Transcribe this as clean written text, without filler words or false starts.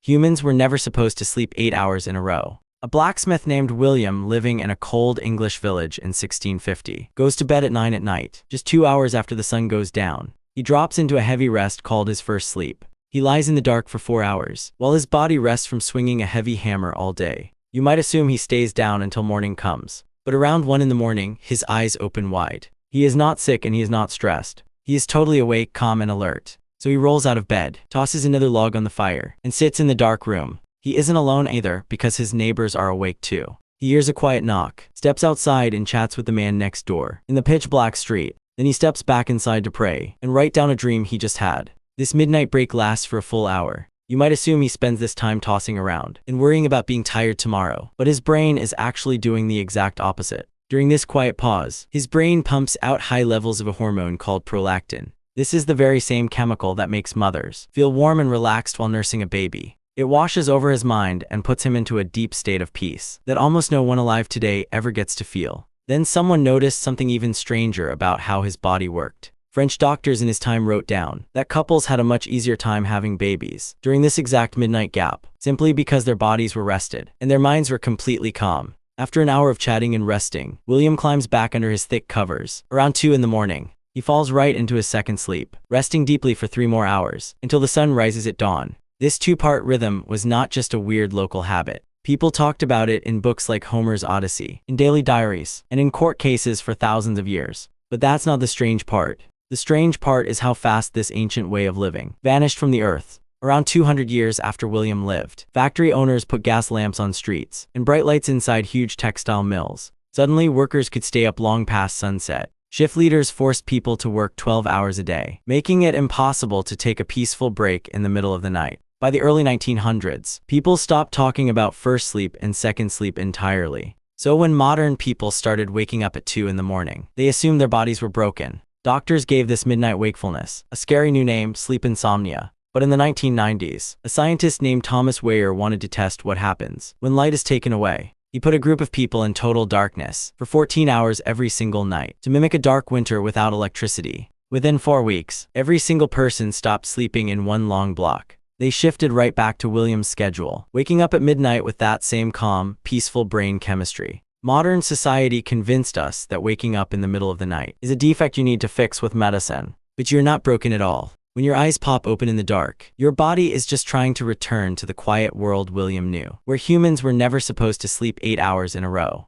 Humans were never supposed to sleep 8 hours in a row. A blacksmith named William, living in a cold English village in 1650, goes to bed at 9 at night, just 2 hours after the sun goes down. He drops into a heavy rest called his first sleep. He lies in the dark for 4 hours, while his body rests from swinging a heavy hammer all day. You might assume he stays down until morning comes. But around 1 in the morning, his eyes open wide. He is not sick and he is not stressed. He is totally awake, calm and alert. So he rolls out of bed, tosses another log on the fire, and sits in the dark room. He isn't alone either, because his neighbors are awake too. He hears a quiet knock, steps outside and chats with the man next door, in the pitch-black street. Then he steps back inside to pray, and write down a dream he just had. This midnight break lasts for a full hour. You might assume he spends this time tossing around, and worrying about being tired tomorrow. But his brain is actually doing the exact opposite. During this quiet pause, his brain pumps out high levels of a hormone called prolactin. This is the very same chemical that makes mothers feel warm and relaxed while nursing a baby. It washes over his mind and puts him into a deep state of peace that almost no one alive today ever gets to feel. Then someone noticed something even stranger about how his body worked. French doctors in his time wrote down that couples had a much easier time having babies during this exact midnight gap, simply because their bodies were rested and their minds were completely calm. After an hour of chatting and resting, William climbs back under his thick covers. Around 2 in the morning, he falls right into his second sleep, resting deeply for 3 more hours, until the sun rises at dawn. This 2-part rhythm was not just a weird local habit. People talked about it in books like Homer's Odyssey, in daily diaries, and in court cases for thousands of years. But that's not the strange part. The strange part is how fast this ancient way of living vanished from the earth. Around 200 years after William lived, factory owners put gas lamps on streets and bright lights inside huge textile mills. Suddenly, workers could stay up long past sunset. Shift leaders forced people to work 12 hours a day, making it impossible to take a peaceful break in the middle of the night. By the early 1900s, people stopped talking about first sleep and second sleep entirely. So when modern people started waking up at 2 in the morning, they assumed their bodies were broken. Doctors gave this midnight wakefulness a scary new name, sleep insomnia. But in the 1990s, a scientist named Thomas Weyer wanted to test what happens when light is taken away. He put a group of people in total darkness for 14 hours every single night to mimic a dark winter without electricity. Within 4 weeks, every single person stopped sleeping in one long block. They shifted right back to William's schedule, waking up at midnight with that same calm, peaceful brain chemistry. Modern society convinced us that waking up in the middle of the night is a defect you need to fix with medicine. But you're not broken at all. When your eyes pop open in the dark, your body is just trying to return to the quiet world William knew, where humans were never supposed to sleep 8 hours in a row.